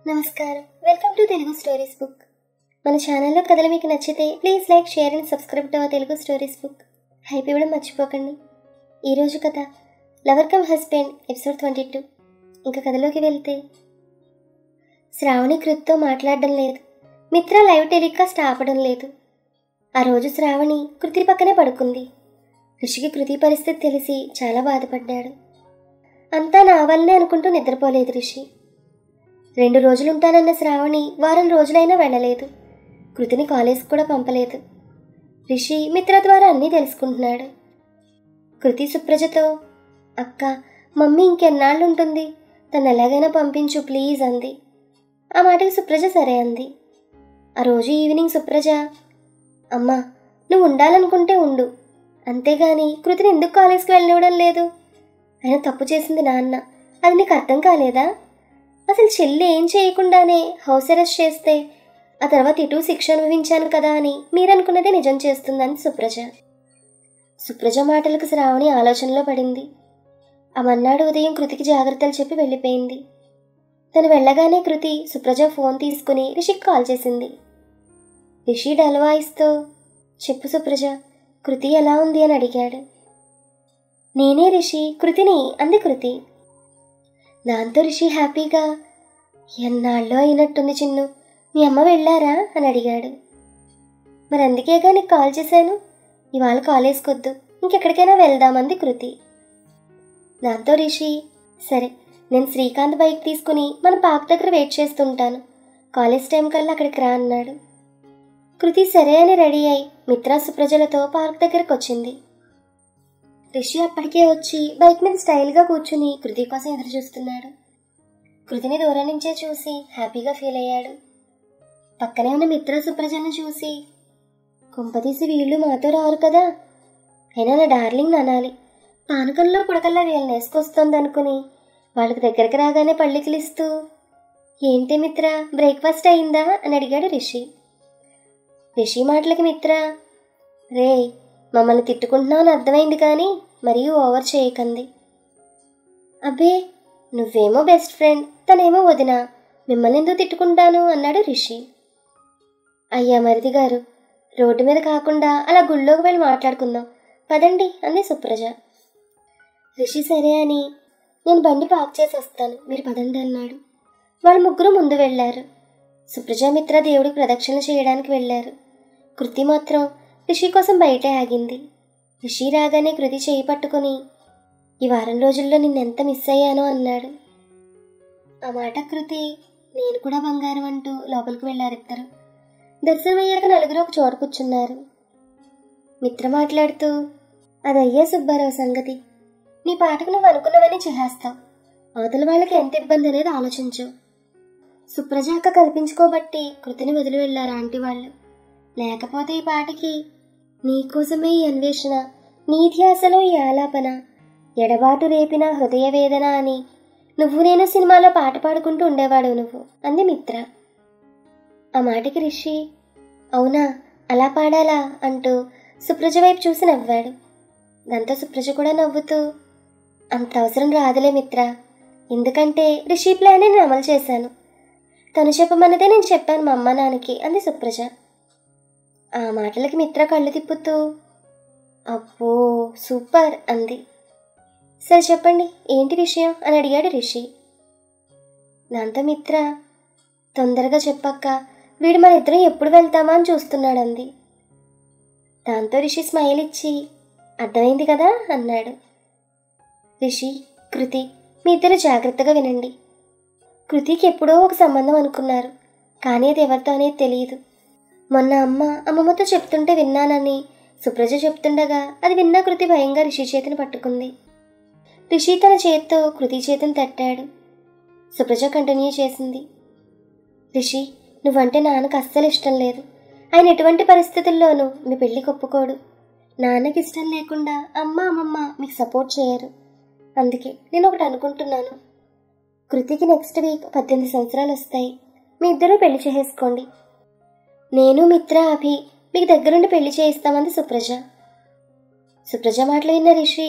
నమస్కారం, welcome to Telugu stories book. మన ఛానల్లో కథలు మీకు నచ్చితే please like, share and subscribe to our Telugu stories book. Hype ఇవ్వడం మర్చిపోకండి. ఈరోజు కథ లవర్ కమ్ హస్బెండ్ ఎపిసోడ్ 22. ఇంకా కథలోకి వెళ్తే, శ్రావణి కృతితో మాట్లాడడం లేదు. మిత్ర లైవ్ టెలికాస్ట్ ఆపడం లేదు. ఆ రోజు శ్రావణి కృతి పక్కనే పడుకుంది. రిషికి కృతి పరిస్థితి తెలిసి చాలా బాధపడ్డాడు. అంతా నా వల్లనే అనుకుంటూ నిద్రపోలేదు రిషి. 2 రోజులుంటానన్న శ్రావణి వారం రోజులైనా వెళ్ళలేదు. కృతిని కాలేజ్కి కూడా పంపలేదు. రిషి మిత్ర ద్వారా అన్నీ తెలుసుకుంటున్నాడు. కృతి సుప్రజతో, అక్క, మమ్మీ ఇంకెన్నాళ్ళు ఉంటుంది, తను ఎలాగైనా పంపించు ప్లీజ్ అంది. ఆ మాటకి సుప్రజ సరే అంది. ఆ రోజు ఈవినింగ్ సుప్రజ, అమ్మా, నువ్వు ఉండాలనుకుంటే ఉండు, అంతేగాని కృతిని ఎందుకు కాలేజ్కి వెళ్ళనివ్వడం లేదు? ఆయన తప్పు చేసింది నాన్న, అది నీకు అర్థం కాలేదా? అసలు చెల్లి ఏం చేయకుండానే హౌస్ అరెస్ట్ చేస్తే ఆ తర్వాత ఇటు శిక్ష అనుభవించాను కదా అని మీరనుకున్నదే నిజం చేస్తుందని సుప్రజ. సుప్రజ మాటలకు శ్రావణి ఆలోచనలో పడింది. ఆ మన్నాడు ఉదయం కృతికి జాగ్రత్తలు చెప్పి వెళ్ళిపోయింది. తను వెళ్ళగానే కృతి సుప్రజ ఫోన్ తీసుకుని రిషికి కాల్ చేసింది. రిషి డల్ వాయిస్తో, చెప్పు సుప్రజ, కృతి ఎలా ఉంది అని అడిగాడు. నేనే రిషి, కృతిని అంది కృతి. దాంతో రిషి హ్యాపీగా, ఎన్నాళ్ళో అయినట్టుంది చిన్ను, మీ అమ్మ వెళ్ళారా అని అడిగాడు. మరి అందుకేగా నీకు కాల్ చేశాను, ఇవాళ కాలేజ్కి వద్దు, ఇంకెక్కడికైనా వెళ్దామంది కృతి. దాంతో రిషి, సరే, నేను శ్రీకాంత్ బైక్ తీసుకుని మన పార్క్ దగ్గర వెయిట్ చేస్తుంటాను, కాలేజ్ టైం కల్లా అక్కడికి రా అన్నాడు. కృతి సరే అని రెడీ అయి మిత్ర సుప్రజలతో పార్క్ దగ్గరకు వచ్చింది. రిషి అప్పటికే వచ్చి బైక్ మీద స్టైల్గా కూర్చుని కృతి కోసం ఎదురు చూస్తున్నాడు. కృతిని దూరం నుంచే చూసి హ్యాపీగా ఫీల్ అయ్యాడు. పక్కనే ఉన్న మిత్ర సుప్రజను చూసి, కుంపతీసి వీళ్ళు మాతో రారు కదా, అయినా నా డార్లింగ్ అనాలి, పానకంలో పుడకల్లా వీళ్ళని వేసుకొస్తుంది అనుకుని వాళ్ళకి దగ్గరికి రాగానే పళ్ళికిలిస్తూ, ఏంటి మిత్ర, బ్రేక్ఫాస్ట్ అయిందా అని అడిగాడు రిషి. రిషి మాటలకి మిత్ర, రే, మమ్మల్ని తిట్టుకుంటున్నావని అర్థమైంది కానీ మరీ ఓవర్ చేయకంది. అబ్బే, నువ్వేమో బెస్ట్ ఫ్రెండ్, తనేమో వదిన, మిమ్మల్ని ఎందుకు తిట్టుకుంటాను అన్నాడు రిషి. అయ్యా మరిది గారు, రోడ్డు మీద కాకుండా అలా గుళ్ళోకి వెళ్ళి మాట్లాడుకుందాం పదండి అంది సుప్రజ. రిషి సరే అని, నేను బండి పార్క్ చేసి వస్తాను, మీరు పదండి అన్నాడు. వాళ్ళు ముగ్గురు ముందు వెళ్ళారు. సుప్రజ మిత్ర దేవుడికి ప్రదక్షిణ చేయడానికి వెళ్ళారు. కృతి మాత్రం రిషి కోసం బయటే ఆగింది. రిషి రాగానే కృతి చేయి పట్టుకుని, ఈ వారం రోజుల్లో నిన్నెంత మిస్ అయ్యానో అన్నాడు. ఆ మాట కృతి, నేను కూడా బంగారం అంటూ లోపలికి వెళ్ళారిద్దరు. దర్శనమయ్యాక నలుగురు ఒక చోట కూర్చున్నారు. మిత్ర మాట్లాడుతూ, అదయ్యా సుబ్బారావు సంగతి, నీ పాటకు నువ్వు అనుకున్నవన్నీ చేస్తావు, అవతల వాళ్ళకి ఎంత ఇబ్బంది అనేది ఆలోచించవు. సుప్రజ అక్క కల్పించుకోబట్టి కృతిని వదిలి వెళ్ళారు ఆంటీ వాళ్ళు, లేకపోతే ఈ పాటకి నీకోసమే ఈ అన్వేషణ, నీ ధ్యాసలో ఈ ఆలాపన, ఎడబాటు రేపిన హృదయ వేదన అని నువ్వు నేను సినిమాలో పాట పాడుకుంటూ ఉండేవాడు నువ్వు అంది మిత్ర. ఆ మాటకి రిషి, అవునా, అలా పాడాలా అంటూ సుప్రజ వైపు చూసి నవ్వాడు. దాంతో సుప్రజ కూడా నవ్వుతూ, అంత అవసరం రాదులే మిత్ర, ఎందుకంటే రిషి ప్లాన్ నేను అమలు చేశాను, తను చెప్పమన్నదే నేను చెప్పాను మా అమ్మ నాన్నకి అంది సుప్రజ. ఆ మాటలకి మిత్ర కళ్ళు తిప్పుతూ, అబ్బో సూపర్ అంది. సరే చెప్పండి, ఏంటి విషయం అని అడిగాడు రిషి. దాంతో మిత్ర, తొందరగా చెప్పక్క, వీడు మన ఇద్దరం ఎప్పుడు వెళ్తామా అని చూస్తున్నాడంది. దాంతో రిషి స్మైల్ ఇచ్చి, అర్థమైంది కదా అన్నాడు. రిషి, కృతి, మీ ఇద్దరు జాగ్రత్తగా వినండి. కృతికి ఎప్పుడో ఒక సంబంధం అనుకున్నారు, కానీ అది ఎవరితో అనేది తెలియదు. మొన్న అమ్మమ్మతో చెప్తుంటే విన్నానని సుప్రజ చెప్తుండగా అది విన్నా కృతి భయంగా రిషి చేతిని పట్టుకుంది. రిషి తన చేతితో కృతి చేతిని తట్టాడు. సుప్రజ కంటిన్యూ చేసింది, రిషి, నువ్వంటే నాన్నకు అస్సలు ఇష్టం లేదు, ఆయన ఎటువంటి పరిస్థితుల్లోనూ మీ పెళ్లికి ఒప్పుకోడు, నాన్నకి ఇష్టం లేకుండా అమ్మమ్మ మీకు సపోర్ట్ చేయరు, అందుకే నేను ఒకటి అనుకుంటున్నాను, కృతికి నెక్స్ట్ వీక్ 18 సంవత్సరాలు వస్తాయి, మీ ఇద్దరూ పెళ్లి చేసుకోండి, నేను మిత్ర అభి మీకు దగ్గరుండి పెళ్లి చేయిస్తామంది సుప్రజ. సుప్రజ మాటలు విన్న రిషి,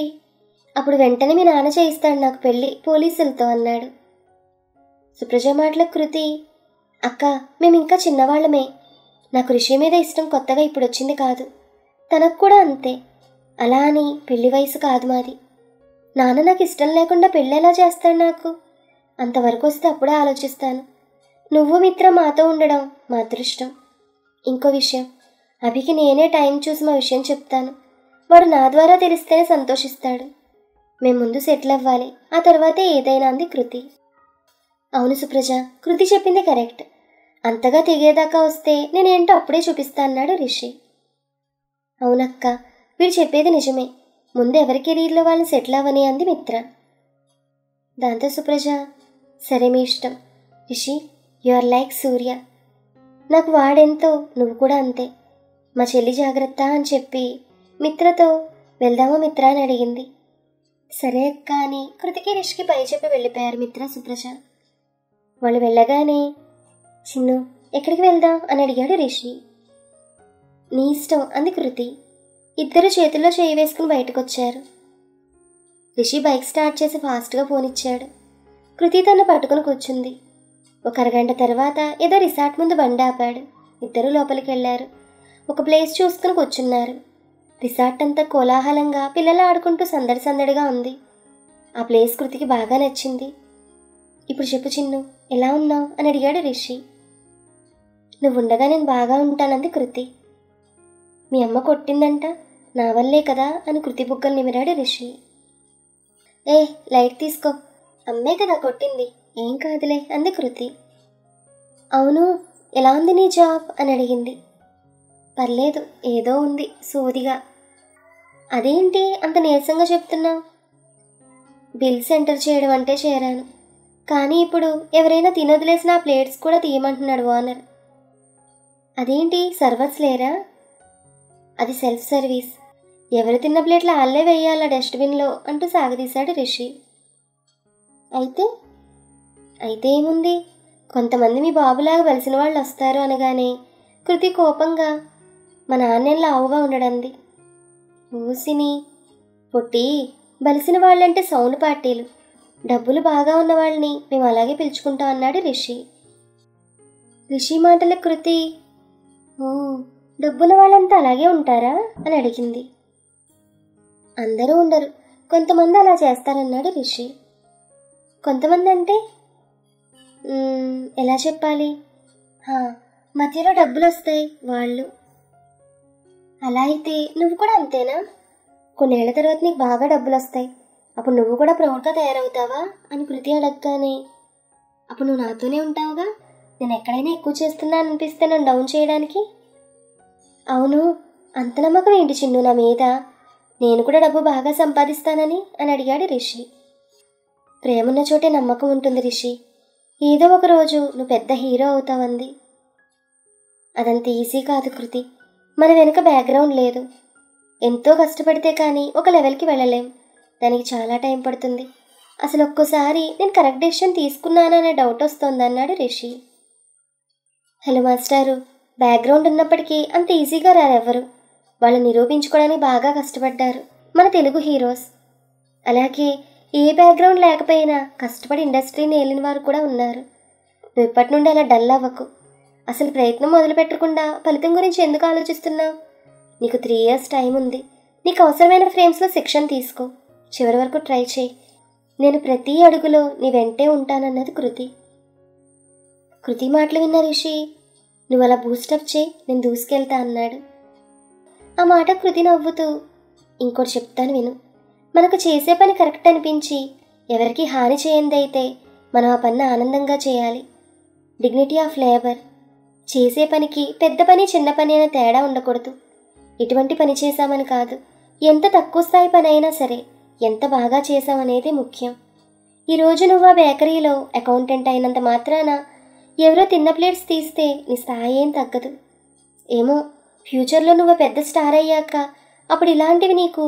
అప్పుడు వెంటనే మీ నాన్న చేయిస్తాడు నాకు పెళ్లి పోలీసులతో అన్నాడు. సుప్రజ మాటలకు కృతి, అక్క మేమింకా చిన్నవాళ్ళమే. నాకు రిషి మీద ఇష్టం కొత్తగా ఇప్పుడు వచ్చింది కాదు. తనకు కూడా అంతే. అలా అని పెళ్లి వయసు కాదు మాది. నాన్న నాకు ఇష్టం లేకుండా పెళ్ళెలా చేస్తాడు నాకు? అంతవరకు వస్తే అప్పుడే ఆలోచిస్తాను. నువ్వు మిత్ర మాతో ఉండడం మా అదృష్టం. ఇంకో విషయం, అభికి నేనే టైం చూసి మా విషయం చెప్తాను. వాడు నా ద్వారా తెలిస్తేనే సంతోషిస్తాడు. మేము ముందు సెటిల్ అవ్వాలి, ఆ తర్వాతే ఏదైనా అంది కృతి. అవును సుప్రజ, కృతి చెప్పింది కరెక్ట్. అంతగా తెగేదాకా వస్తే నేనేంటో అప్పుడే చూపిస్తా అన్నాడు రిషి. అవునక్క, వీడు చెప్పేది నిజమే. ముందు ఎవరి కెరీర్లో వాళ్ళని సెటిల్ అవ్వని అంది మిత్ర. దాంతో సుప్రజ, సరే మీ ఇష్టం. రిషి, యు ఆర్ లైక్ సూర్య. నాకు వాడెంతో నువ్వు కూడా అంతే. మా చెల్లి జాగ్రత్త అని చెప్పి మిత్రతో వెళ్దామా మిత్ర అని అడిగింది. సరే అక్క అని కృతికి రిషికి పై చెప్పి వెళ్ళిపోయారు మిత్ర సుప్రజ. వాళ్ళు వెళ్ళగానే, చిన్ను ఎక్కడికి వెళ్దాం అని అడిగాడు రిషి. నీ ఇష్టం అంది కృతి. ఇద్దరు చేతుల్లో చేయి వేసుకుని బయటకు వచ్చారు. రిషి బైక్ స్టార్ట్ చేసి ఫాస్ట్గా పోనిచ్చాడు. కృతి తను పట్టుకుని కూర్చుంది. ఒక అరగంట తర్వాత ఏదో రిసార్ట్ ముందు బండి ఆపాడు. ఇద్దరు లోపలికి వెళ్ళారు. ఒక ప్లేస్ చూసుకుని కూర్చున్నారు. రిసార్ట్ అంతా కోలాహలంగా పిల్లలు ఆడుకుంటూ సందడి సందడిగా ఉంది. ఆ ప్లేస్ కృతికి బాగా నచ్చింది. ఇప్పుడు చెప్పు చిన్ను, ఎలా ఉన్నావు అని అడిగాడు రిషి. నువ్వు ఉండగా నేను బాగా ఉంటానంది కృతి. మీ అమ్మ కొట్టిందంట, నా వల్లే కదా అని కృతి బుగ్గలు నిమిరాడు రిషి. ఏ లైట్ తీసుకో, అమ్మే కదా కొట్టింది, ఏం కాదులే అంది కృతి. అవును, ఎలా ఉంది నీ జాబ్ అని అడిగింది. పర్లేదు, ఏదో ఉంది సోదిగా. అదేంటి అంత నీరసంగా చెప్తున్నావు? బిల్స్ ఎంటర్ చేయడం అంటే చేరాను, కానీ ఇప్పుడు ఎవరైనా తినొదిలేసిన ఆ ప్లేట్స్ కూడా తీయమంటున్నాడు ఓనర్. అదేంటి సర్వర్స్ లేరా? అది సెల్ఫ్ సర్వీస్. ఎవరు తిన్న ప్లేట్లు వాళ్ళే వేయాలా డస్ట్బిన్లో అంటూ సాగదీశాడు రిషి. అయితే ఏముంది, కొంతమంది మీ బాబులాగా బలిసిన వాళ్ళు వస్తారు అనగానే కృతి కోపంగా మా నాన్నెళ్ళ ఆవుగా ఉండడంది. ఊసిని పొట్టి, బలిసిన వాళ్ళంటే సౌండ్ పార్టీలు, డబ్బులు బాగా ఉన్న వాళ్ళని మేము అలాగే పిలుచుకుంటాం అన్నాడు రిషి. రిషి మాటల కృతి, ఓ డబ్బున్న వాళ్ళంతా అలాగే ఉంటారా అని అడిగింది. అందరూ ఉండరు, కొంతమంది అలా చేస్తారన్నాడు రిషి. కొంతమంది అంటే ఎలా చెప్పాలి? మధ్యలో డబ్బులు వస్తాయి వాళ్ళు. అలా అయితే నువ్వు కూడా అంతేనా? కొన్నేళ్ల తర్వాత నీకు బాగా డబ్బులు వస్తాయి, అప్పుడు నువ్వు కూడా ప్రౌడ్గా తయారవుతావా అని కృతి అడగగానే, అప్పుడు నువ్వు నాతోనే ఉంటావుగా, నేను ఎక్కడైనా ఎక్కువ చేస్తున్నాను అనిపిస్తే నన్ను డౌన్ చేయడానికి. అవును, అంత నమ్మకం ఏంటి చిన్ను నా మీద? నేను కూడా డబ్బు బాగా సంపాదిస్తానని అని అడిగాడు రిషి. ప్రేమున్న చోటే నమ్మకం ఉంటుంది రిషి. ఏదో ఒక రోజు నువ్వు పెద్ద హీరో అవుతావంది. అదంత ఈజీ కాదు కృతి, మన వెనుక బ్యాక్గ్రౌండ్ లేదు. ఎంతో కష్టపడితే కానీ ఒక లెవెల్కి వెళ్ళలేం, దానికి చాలా టైం పడుతుంది. అసలు ఒక్కోసారి నేను కరెక్ట్ డెసిషన్ తీసుకున్నాననే డౌట్ వస్తుంది అన్నాడు రిషి. హలో మాస్టారు, బ్యాక్గ్రౌండ్ ఉన్నప్పటికీ అంత ఈజీగా రారెవ్వరు. వాళ్ళు నిరూపించుకోవడానికి బాగా కష్టపడ్డారు మన తెలుగు హీరోస్. అలాగే ఏ బ్యాక్గ్రౌండ్ లేకపోయినా కష్టపడి ఇండస్ట్రీని ఏలిన వారు కూడా ఉన్నారు. నువ్వు ఇప్పటి నుండి అలా డల్ అవ్వకు. అసలు ప్రయత్నం మొదలు పెట్టకుండా ఫలితం గురించి ఎందుకు ఆలోచిస్తున్నావు? నీకు 3 years టైం ఉంది. నీకు అవసరమైన ఫ్రేమ్స్లో శిక్షణ తీసుకో, చివరి వరకు ట్రై చేయి. నేను ప్రతి అడుగులో నీ వెంటే ఉంటానన్నది కృతి. కృతి మాటలు విన్న రిషి, నువ్వు అలా బూస్టప్ చేయి, నేను దూసుకెళ్తా అన్నాడు. ఆ మాట కృతి నవ్వుతూ, ఇంకోటి చెప్తాను విను. మనకు చేసే పని కరెక్ట్ అనిపించి ఎవరికి హాని చేయందైతే మనం ఆ పని ఆనందంగా చేయాలి. Dignity of labour. చేసే పనికి పెద్ద పని చిన్న పని అనే తేడా ఉండకూడదు. ఎటువంటి పని చేశామని కాదు, ఎంత తక్కువ స్థాయి పని అయినా సరే ఎంత బాగా చేశామనేది ముఖ్యం. ఈరోజు నువ్వు ఆ బేకరీలో అకౌంటెంట్ అయినంత మాత్రాన ఎవరో తిన్న ప్లేట్స్ తీస్తే నీ స్థాయి ఏం తగ్గదు. ఏమో, ఫ్యూచర్లో నువ్వు పెద్ద స్టార్ అయ్యాక అప్పుడు ఇలాంటివి నీకు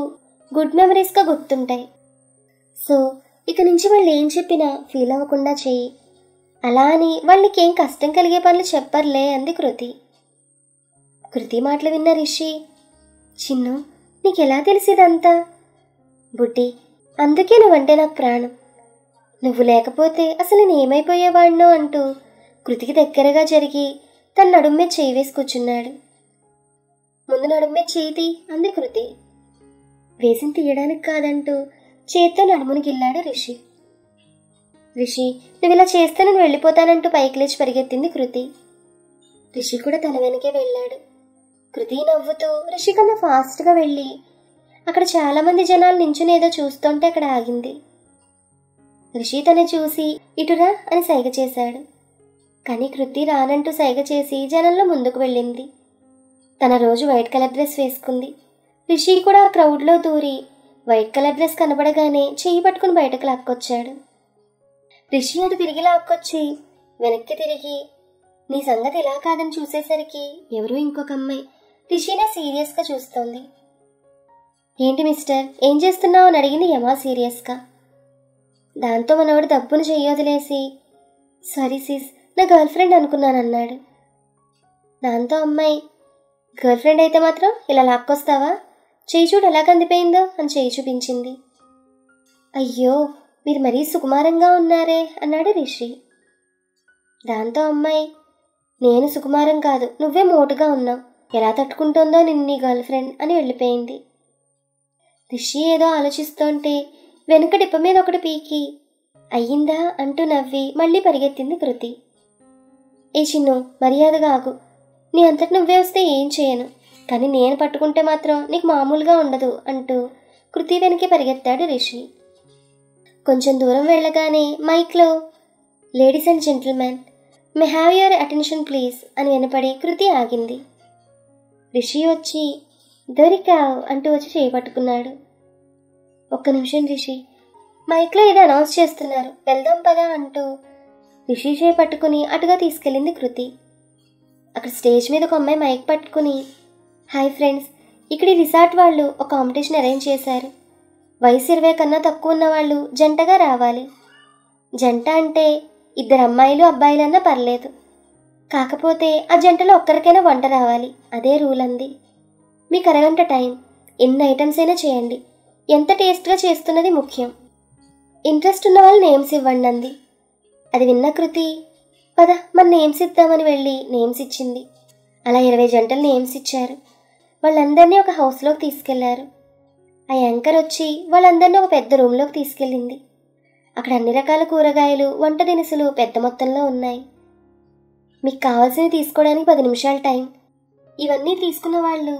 గుడ్ మెమరీస్గా గుర్తుంటాయి. సో ఇక నుంచి వాళ్ళు ఏం చెప్పినా ఫీల్ అవ్వకుండా చెయ్యి. అలా అని వాళ్ళకి ఏం కష్టం కలిగే పనులు చెప్పర్లే అంది కృతి. కృతి మాటలు విన్న రిషి, చిన్ను నీకెలా తెలిసిదంతా? బుడ్డి, అందుకే నువ్వంటే నాకు ప్రాణం. నువ్వు లేకపోతే అసలు నేను ఏమైపోయేవాడినో అంటూ కృతికి దగ్గరగా జరిగి తన నడుం మీద చేయి వేసి కూర్చున్నాడు. ముందు నడుం మీద చేతి అంది కృతి. వేసిన తీయడానికి కాదంటూ చేత్తో నడుముని గిల్లాడు రిషి. రిషి, నువ్వు ఇలా చేస్తే నేను వెళ్ళిపోతానంటూ పైకి లేచి పరిగెత్తింది కృతి. రిషి కూడా తన వెనకే వెళ్ళాడు. కృతి నవ్వుతూ రిషి కన్నా ఫాస్ట్గా వెళ్ళి అక్కడ చాలామంది జనాలు నించుని ఏదో చూస్తుంటే అక్కడ ఆగింది. రిషి తను చూసి ఇటురా అని సైగ చేశాడు. కానీ కృతి రానంటూ సైగ చేసి జనంలో ముందుకు వెళ్ళింది. తన రోజు వైట్ కలర్ డ్రెస్ వేసుకుంది. రిషి కూడా ఆ క్రౌడ్లో దూరి వైట్ కలర్ డ్రెస్ కనబడగానే చెయ్యి పట్టుకుని బయటకు లాక్కొచ్చాడు. రిషి అటు తిరిగి లాక్కొచ్చి వెనక్కి తిరిగి నీ సంగతి ఇలా కాదని చూసేసరికి ఎవరో ఇంకొక అమ్మాయి రిషినే సీరియస్గా చూస్తోంది. ఏంటి మిస్టర్, ఏం చేస్తున్నావు అని అడిగింది యమా సీరియస్గా. దాంతో మనవాడు దబ్బును చెయ్యొదిలేసి సారీ సిస్, నా గర్ల్ ఫ్రెండ్ అనుకున్నానన్నాడు. దాంతో అమ్మాయి గర్ల్ ఫ్రెండ్ అయితే మాత్రం ఇలా లాక్కొస్తావా, చేయి చూడు ఎలా కందిపోయిందో అని చేయి చూపించింది. అయ్యో మీరు మరీ సుకుమారంగా ఉన్నారే అన్నాడు రిషి. దాంతో అమ్మాయి నేను సుకుమారం కాదు, నువ్వే మోటుగా ఉన్నావు, ఎలా తట్టుకుంటుందో నిన్ను నీ గర్ల్ ఫ్రెండ్ అని వెళ్ళిపోయింది. రిషి ఏదో ఆలోచిస్తుంటే వెనుక డిప్ప మీద ఒకటి పీకి అయ్యిందా అంటూ నవ్వి మళ్ళీ పరిగెత్తింది కృతి. ఏ చిన్ను, మర్యాదగా ఆగు, నీ అంతటి నువ్వే వస్తే ఏం చేయను, కానీ నేను పట్టుకుంటే మాత్రం నీకు మామూలుగా ఉండదు అంటూ కృతి వెనక్కి పరిగెత్తాడు రిషి. కొంచెం దూరం వెళ్ళగానే మైక్లో ladies and gentlemen, may have your attention please అని వినపడి కృతి ఆగింది. రిషి వచ్చి దొరికావ్ అంటూ వచ్చి చేయి పట్టుకున్నాడు. ఒక్క నిమిషం రిషి, మైక్లో ఏదో అనౌన్స్ చేస్తున్నారు, వెళ్దాం పదా అంటూ రిషి చేయి పట్టుకుని అటుగా తీసుకెళ్ళింది కృతి. అక్కడ స్టేజ్ మీద ఒక అమ్మాయి మైక్ పట్టుకుని హాయ్ ఫ్రెండ్స్, ఇక్కడ ఈ రిసార్ట్ వాళ్ళు ఒక కాంపిటీషన్ అరేంజ్ చేశారు. వయసు 20 కన్నా తక్కువ ఉన్న వాళ్ళు జంటగా రావాలి. జంట అంటే 2 అమ్మాయిలు అబ్బాయిలన్నా పర్లేదు, కాకపోతే ఆ జంటలో ఒక్కరికైనా వంట రావాలి, అదే రూల్ అంది. మీకు అరగంట టైం, ఎన్ని ఐటమ్స్ అయినా చేయండి, ఎంత టేస్ట్గా చేస్తున్నది ముఖ్యం, ఇంట్రెస్ట్ ఉన్న వాళ్ళు నేమ్స్ ఇవ్వండి అంది. అది విన్న కృతి పద మన నేమ్స్ ఇద్దామని వెళ్ళి నేమ్స్ ఇచ్చింది. అలా 20 జంటలు నేమ్స్ ఇచ్చారు. వాళ్ళందరినీ ఒక హౌస్లోకి తీసుకెళ్లారు. ఆ యాంకర్ వచ్చి వాళ్ళందరినీ ఒక పెద్ద రూమ్లోకి తీసుకెళ్ళింది. అక్కడ అన్ని రకాల కూరగాయలు, వంట దినుసులు పెద్ద మొత్తంలో ఉన్నాయి. మీకు కావాల్సినవి తీసుకోవడానికి 10 నిమిషాల టైం. ఇవన్నీ తీసుకున్న వాళ్ళు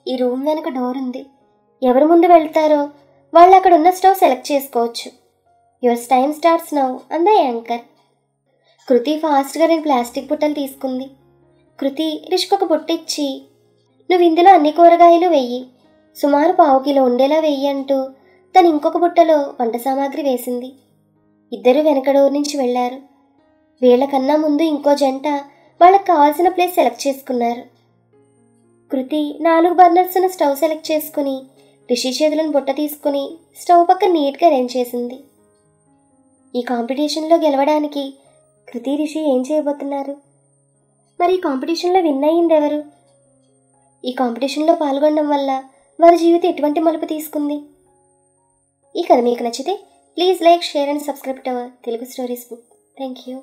ఈ రూమ్ వెనుక డోర్ ఉంది, ఎవరు ముందు వెళ్తారో వాళ్ళు అక్కడ ఉన్న స్టవ్ సెలెక్ట్ చేసుకోవచ్చు. యువర్ టైం స్టార్ట్స్ నౌ అందా యాంకర్. కృతి ఫాస్ట్గా 2 ప్లాస్టిక్ బుట్టలు తీసుకుంది. కృతి రిషికి ఒక బుట్ట ఇచ్చి నువ్వు ఇందులో అన్ని కూరగాయలు వెయ్యి, సుమారు 1/2 కిలో ఉండేలా వెయ్యి అంటూ తను ఇంకొక బుట్టలో వంట సామాగ్రి వేసింది. ఇద్దరు వెనక డోర్ నుంచి వెళ్లారు. వీళ్లకన్నా ముందు ఇంకో జంట వాళ్ళకి కావాల్సిన ప్లేస్ సెలెక్ట్ చేసుకున్నారు. కృతి 4 బర్నర్స్ ఉన్న స్టవ్ సెలెక్ట్ చేసుకుని రిషి చేతులను బుట్ట తీసుకుని స్టవ్ పక్కన నీట్గా అరేంజ్ చేసింది. ఈ కాంపిటీషన్లో గెలవడానికి కృతి రిషి ఏం చేయబోతున్నారు? మరి ఈ కాంపిటీషన్లో విన్ అయ్యింది ఎవరు? ఈ కాంపిటీషన్లో పాల్గొనడం వల్ల వారి జీవితం ఎటువంటి మలుపు తీసుకుంది? ఈ కథ మీకు నచ్చితే please like, share and subscribe to our Telugu stories book. Thank you.